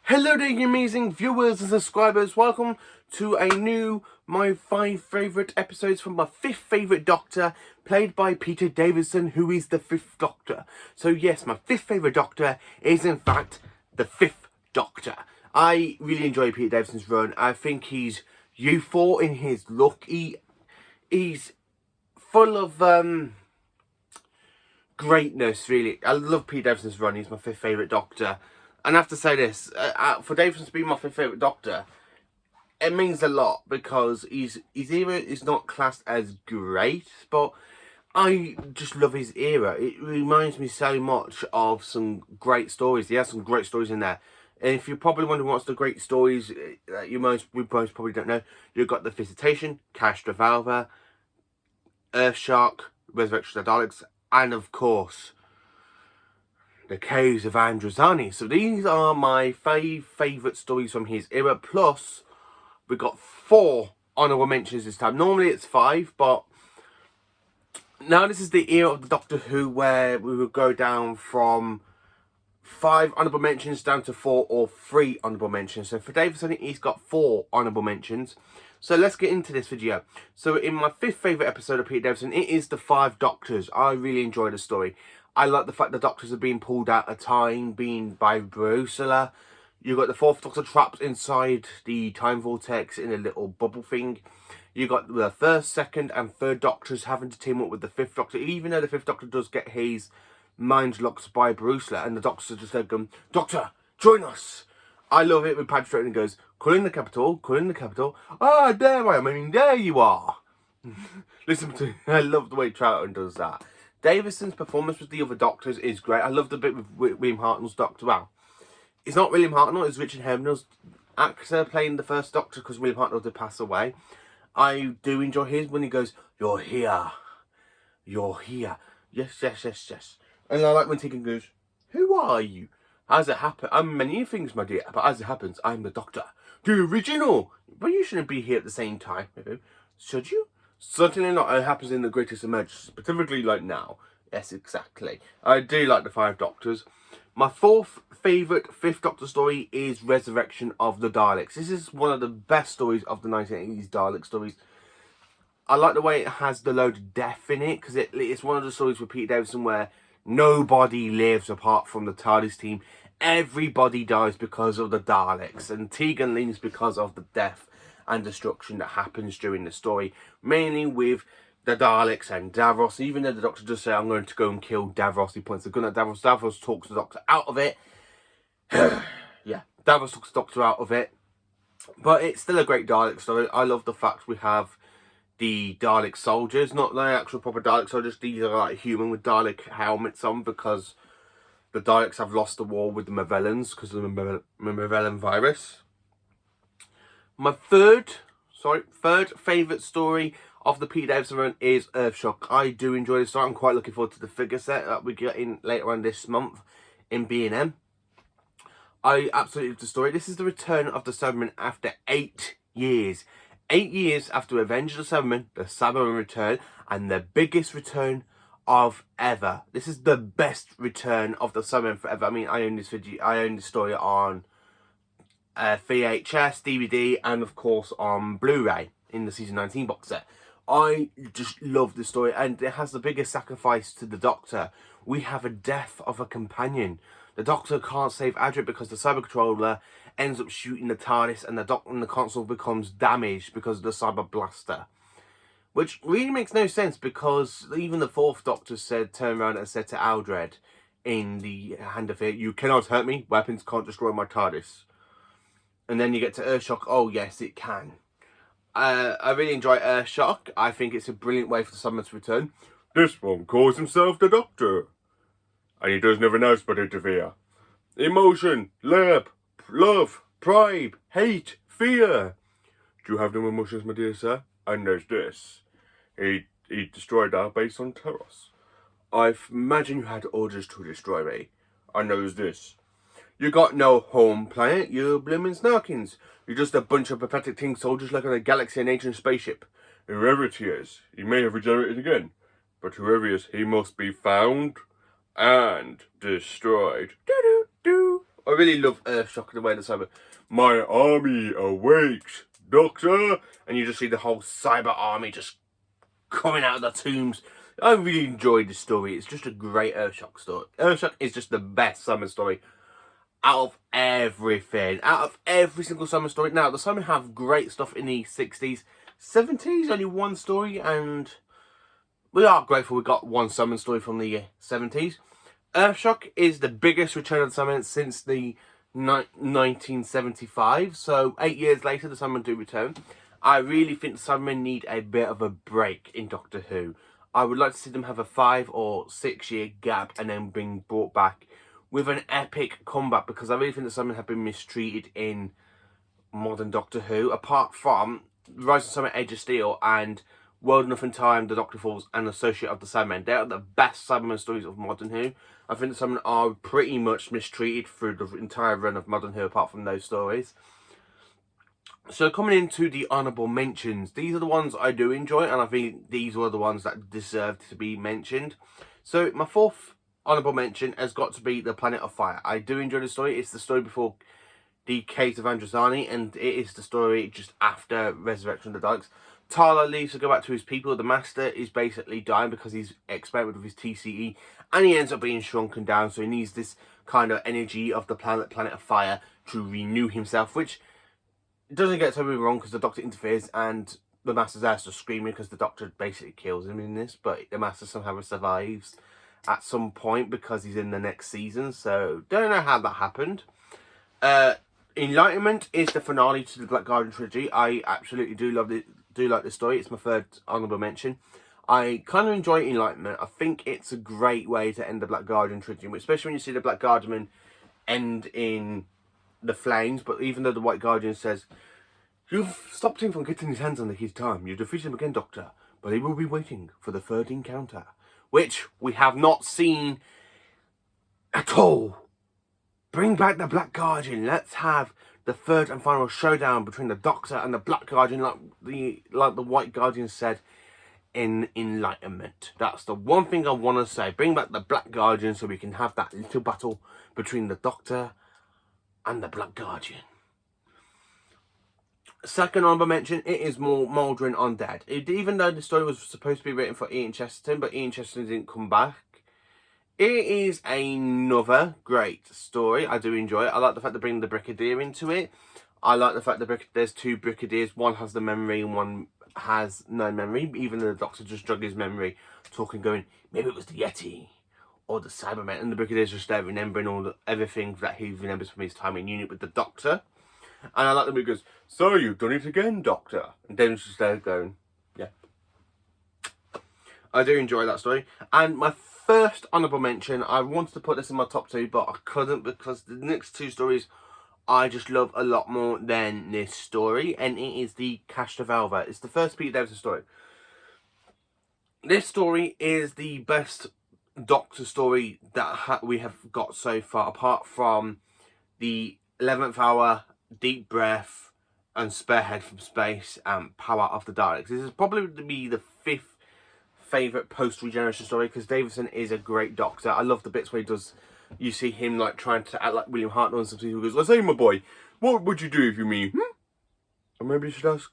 Hello there, you amazing viewers and subscribers. Welcome to my 5 favourite episodes from my 5th favourite Doctor, played by Peter Davison, who is the 5th Doctor. So yes, my 5th favourite Doctor is in fact the 5th Doctor. I really enjoy Peter Davison's run. I think he's youthful in his look. He's full of greatness, really. I love Peter Davison's run. He's my 5th favourite Doctor. And I have to say this, for Davison to be my 5th favourite Doctor, it means a lot because his era is not classed as great, but I just love his era. It reminds me so much of some great stories. He has some great stories in there. And if you're probably wondering what's the great stories that we most probably don't know, you've got The Visitation, Castrovalva, Earthshock, Resurrection of the Daleks, and of course, The Caves of Androzani. So these are my 5 favourite stories from his era, plus we got 4 honourable mentions this time. Normally it's 5, but now this is the era of the Doctor Who where we will go down from 5 honourable mentions down to 4 or 3 honourable mentions. So for Davison, he's got 4 honourable mentions. So let's get into this video. So in my 5th favourite episode of Peter Davison, it is The 5 Doctors. I really enjoy the story. I like the fact the Doctors are being pulled out of time, being by Ursula. You got the 4th Doctor trapped inside the time vortex in a little bubble thing. You got the 1st, 2nd and 3rd Doctors having to team up with the 5th Doctor, even though the 5th Doctor does get his mind locked by Ursula, and the Doctors are just like, Doctor, join us. I love it when Patrick and goes, call in the capital, call in the capital. Ah, there I am. I mean, there you are. Listen to, I love the way Troughton does that. Davison's performance with the other Doctors is great. I love the bit with William Hartnell's Doctor. Well, it's not William Hartnell, it's Richard Hemnell's actor playing the 1st Doctor because William Hartnell did pass away. I do enjoy his when he goes, you're here. You're here. Yes, yes, yes, yes. And I like when Tegan goes, who are you? As it happens, I'm many things, my dear, but as it happens, I'm the Doctor. The original. But you shouldn't be here at the same time. Should you? Certainly not. It happens in The Greatest Emergence, specifically like now. Yes, exactly. I do like the 5 Doctors. My 4th favourite 5th Doctor story is Resurrection of the Daleks. This is one of the best stories of the 1980s Dalek stories. I like the way it has the load of death in it, because it's one of the stories with Peter Davison where nobody lives apart from the TARDIS team. Everybody dies because of the Daleks, and Tegan leaves because of the death and destruction that happens during the story, mainly with the Daleks and Davros. Even though the Doctor does say, I'm going to go and kill Davros, he points the gun at Davros. Davros talks the Doctor out of it. Yeah, Davros talks the Doctor out of it. But it's still a great Dalek story. I love the fact we have the Dalek soldiers, not the actual proper Dalek soldiers. These are like human with Dalek helmets on, because the Daleks have lost the war with the Mavellans because of the Mavellan virus. My third favourite story of the Peter Davison run is Earthshock. I do enjoy this story. I'm quite looking forward to the figure set that we get in later on this month in B&M. I absolutely love the story. This is the return of the Cybermen after 8 years. 8 years after Revenge of the Cybermen return, and the biggest return of ever. This is the best return of the Cybermen forever. I mean, I own this story on VHS, DVD, and of course on Blu-ray in the season 19 box set. I just love the story, and it has the biggest sacrifice to the Doctor. We have a death of a companion. The Doctor can't save Adric because the Cyber Controller ends up shooting the TARDIS, and the console becomes damaged because of the Cyber Blaster. Which really makes no sense, because even the 4th Doctor turned around and said to Aldred in the Hand of Fate, you cannot hurt me, weapons can't destroy my TARDIS. And then you get to Earthshock, oh yes, it can. I really enjoy Earthshock. I think it's a brilliant way for the Cybermen to return. This one calls himself the Doctor, and he does nothing else but interfere. Emotion, love, pride, hate, fear. Do you have no emotions, my dear sir? And there's this. He destroyed our base on Taros. I imagine you had orders to destroy me. And there's this. You got no home planet, you bloomin' snarkins. You're just a bunch of pathetic tin soldiers like on a galaxy and ancient spaceship. Whoever he is, he may have regenerated again. But whoever he is, he must be found and destroyed. Do-do-do. I really love Earthshock and the way the cyber, my army awakes, Doctor, and you just see the whole cyber army just coming out of the tombs. I really enjoyed the story. It's just a great Earthshock story. Earthshock is just the best Simon story out of everything. Out of every single Simon story. Now, the Simon have great stuff in the 60s. 70s, only one story, and we are grateful we got one Simon story from the 70s. Earthshock is the biggest return of the Simon since the 1975. So 8 years later, the Simon do return. I really think the Simon need a bit of a break in Doctor Who. I would like to see them have a 5 or 6 year gap and then being brought back with an epic comeback, because I really think the Simon have been mistreated in modern Doctor Who, apart from Rise of Simon, Age of Steel and World Enough in Time, The Doctor Falls and Associate of the Sandman. They are the best Sandman stories of modern Who. I think the Sandman are pretty much mistreated through the entire run of modern Who, apart from those stories. So coming into the honourable mentions, these are the ones I do enjoy, and I think these were the ones that deserved to be mentioned. So my fourth honourable mention has got to be The Planet of Fire. I do enjoy the story. It's the story before the Case of Androzani, and it is the story just after Resurrection of the Daleks. Tala leaves to go back to his people. The Master is basically dying because he's experimented with his TCE, and he ends up being shrunken down, so he needs this kind of energy of the Planet of Fire to renew himself, which doesn't get totally wrong because the Doctor interferes and the Master's there still screaming because the Doctor basically kills him in this, but the Master somehow survives at some point because he's in the next season, so don't know how that happened. Enlightenment is the finale to the Black Guardian trilogy. I absolutely do like this story. It's my third honourable mention. I kind of enjoy Enlightenment. I think it's a great way to end the Black Guardian trilogy, especially when you see the Black Guardian end in the flames. But even though the White Guardian says, "You've stopped him from getting his hands on the key's time. You defeated him again, Doctor, but he will be waiting for the third encounter," which we have not seen at all. Bring back the Black Guardian. Let's have the third and final showdown between the Doctor and the Black Guardian, like the White Guardian said in Enlightenment. That's the one thing I want to say. Bring back the Black Guardian so we can have that little battle between the Doctor and the Black Guardian. Second honourable mention, it is more Mouldering Undead. Even though the story was supposed to be written for Ian Chesterton, but Ian Chesterton didn't come back. It is another great story. I do enjoy it. I like the fact they bring the Brigadier into it. I like the fact that there's two Brigadiers. One has the memory and one has no memory. Even though the Doctor just drug his memory, talking, going, maybe it was the Yeti or the Cybermen. And the Brigadier's just there remembering everything that he remembers from his time in unit with the Doctor. And I like the movie goes, "So you've done it again, Doctor." And David's just there going, yeah. I do enjoy that story. And my first honourable mention, I wanted to put this in my top 2, but I couldn't because the next 2 stories I just love a lot more than this story, and it is the Castrovalva. It's the first Peter Davison story. This story is the best Doctor story that we have got so far, apart from the 11th Hour, Deep Breath, and Spearhead from Space, and Power of the Daleks. This is probably to be the 5th favourite post-regeneration story, because Davison is a great Doctor. I love the bits where he does, you see him like trying to act like William Hartnell and something. He goes, "I say, my boy, what would you do if you were me?" Or maybe you should ask,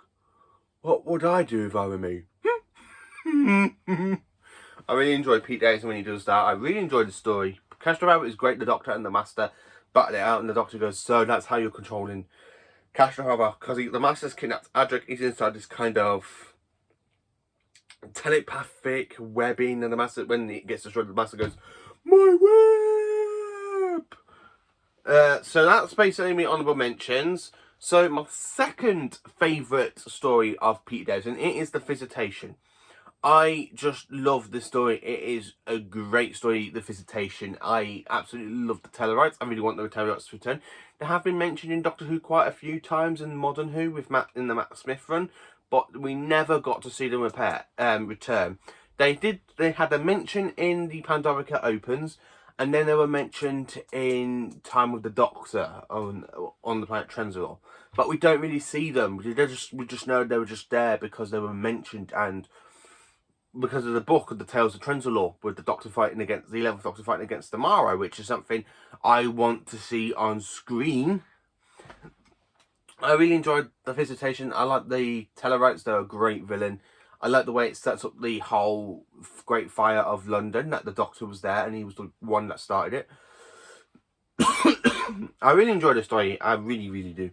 "What would I do if I were me?" I really enjoy Pete Davison when he does that. I really enjoy the story. Castrovalva is great. The Doctor and the Master battle it out, and the Doctor goes, "So that's how you're controlling Castrovalva," because the Master's kidnapped Adric. He's inside this kind of telepathic webbing, and the Master, when it gets destroyed, the Master goes, "My web!" So that's basically my honourable mentions. So my second favourite story of Peter Davison, it is The Visitation. I just love this story. It is a great story, The Visitation. I absolutely love the Tellarites. I really want the Tellarites to return. They have been mentioned in Doctor Who quite a few times in Modern Who with in the Matt Smith run, but we never got to see them return. They had a mention in the Pandorica Opens, and then they were mentioned in Time with the Doctor on the planet Trenzor. But we don't really see them. We just know they were just there because they were mentioned, and because of the book of the Tales of Trenzalore, with the Doctor fighting against the 11th Doctor fighting against Tomorrow, which is something I want to see on screen. I really enjoyed the Visitation. I like the Tellarites; they're a great villain. I like the way it sets up the whole Great Fire of London, that the Doctor was there and he was the one that started it. I really enjoy the story. I really, really do.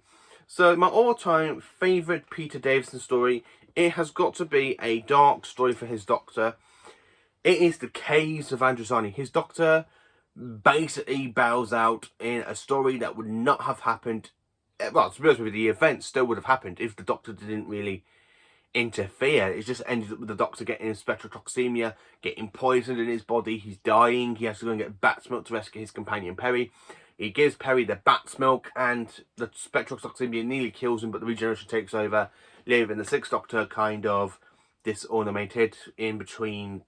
So my all-time favourite Peter Davison story, it has got to be a dark story for his Doctor. It is The Caves of Androzani. His Doctor basically bows out in a story that would not have happened. Well, to be honest with you, the event still would have happened if the Doctor didn't really interfere. It just ended up with the Doctor getting spectrotoxemia, getting poisoned in his body. He's dying. He has to go and get bat's milk to rescue his companion Perry. He gives Perry the bat's milk, and the spectrotoxemia nearly kills him, but the regeneration takes over, leaving the Sixth Doctor kind of disornamented in the Twin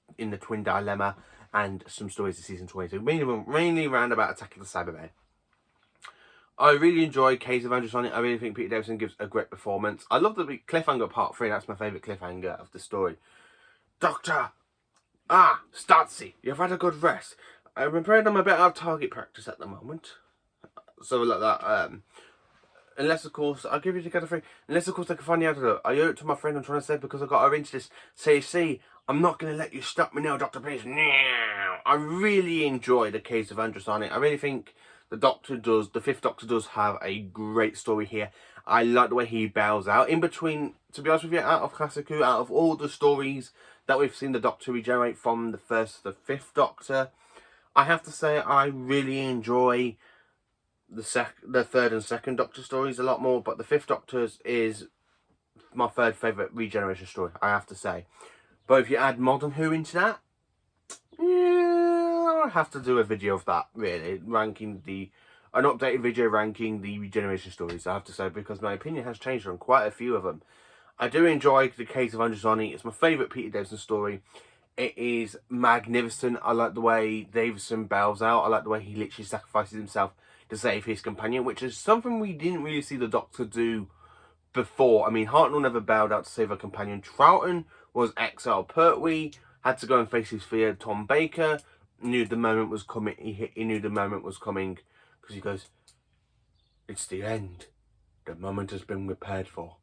Dilemma and some stories of season 22, mainly around about Attack of the Cybermen. I really enjoy Caves of Androzani. I really think Peter Davison gives a great performance. I love the cliffhanger part 3. That's my favourite cliffhanger of the story. Doctor! Statsy, you've had a good rest. I'm afraid I'm a bit out of target practice at the moment. So like that, unless of course, I'll give you the free. Unless of course I can find the antidote. I owe it to my friend I'm trying to say because I got to arrange this. See, I'm not going to let you stop me now, Doctor, please. I really enjoy the Caves of Androzani. I really think the Fifth Doctor does have a great story here. I like the way he bows out. In between, to be honest with you, out of Classic Who, out of all the stories that we've seen the Doctor regenerate from the first to the Fifth Doctor, I have to say I really enjoy the third and second Doctor stories a lot more, but the Fifth Doctor's is my third favourite regeneration story, I have to say. But if you add Modern Who into that, yeah, I'll have to do a video of that, really, an updated video ranking the regeneration stories, I have to say, because my opinion has changed on quite a few of them. I do enjoy The Case of Androzani. It's my favourite Peter Davison story. It is magnificent. I like the way Davison bows out. I like the way he literally sacrifices himself to save his companion, which is something we didn't really see the Doctor do before. I mean, Hartnell never bowed out to save a companion. Troughton was exiled. Pertwee had to go and face his fear. Tom Baker knew the moment was coming. He knew the moment was coming because he goes, "It's the end. The moment has been prepared for."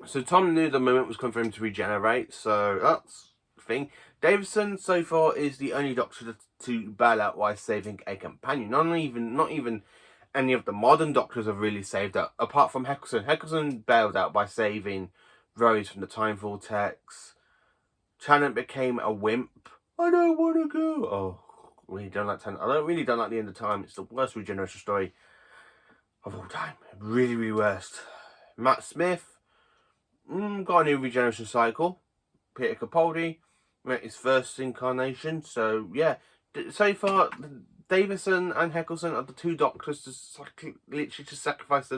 So Tom knew the moment was coming for him to regenerate. So that's the thing. Davison so far is the only Doctor to bail out while saving a companion. Not even any of the modern Doctors have really saved out, apart from Heckelson. Heckelson bailed out by saving Rose from the Time Vortex. Tennant became a wimp. I don't want to go. Oh, really don't like Tennant. I really don't like The End of Time. It's the worst regeneration story of all time. Really, really worst. Matt Smith got a new regeneration cycle. Peter Capaldi met his first incarnation. So yeah, so far Davison and Heckelson are the two Doctors literally to sacrifice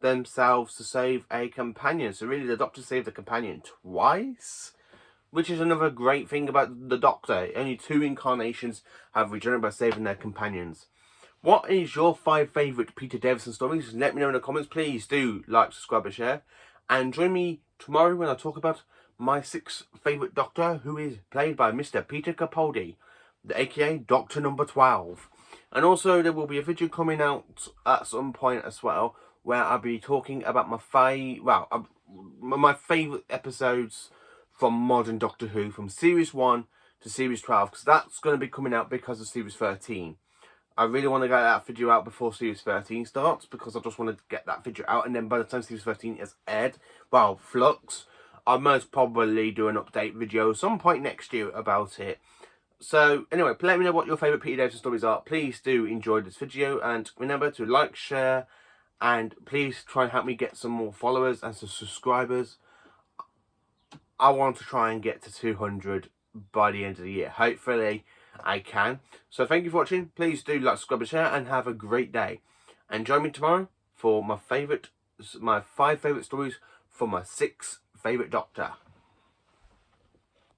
themselves to save a companion. So really, the Doctor saved the companion twice, which is another great thing about the Doctor. Only 2 incarnations have regenerated by saving their companions. What is your 5 favourite Peter Davison stories? Let me know in the comments. Please do like, subscribe and share. And join me tomorrow when I talk about my 6th favourite Doctor, who is played by Mr. Peter Capaldi, aka Doctor number 12. And also there will be a video coming out at some point as well, where I'll be talking about my favourite episodes from modern Doctor Who, from Series 1 to Series 12, because that's going to be coming out because of Series 13. I really want to get that video out before Series 13 starts, because I just want to get that video out, and then by the time Series 13 is aired, well, Flux, I'll most probably do an update video some point next year about it. So, anyway, let me know what your favourite Peter Davison stories are. Please do enjoy this video, and remember to like, share, and please try and help me get some more followers and some subscribers. I want to try and get to 200 by the end of the year. Hopefully, I can. So, thank you for watching. Please do like, subscribe, and share, and have a great day. And join me tomorrow for my 5 favourite stories from my 6th favourite Doctor.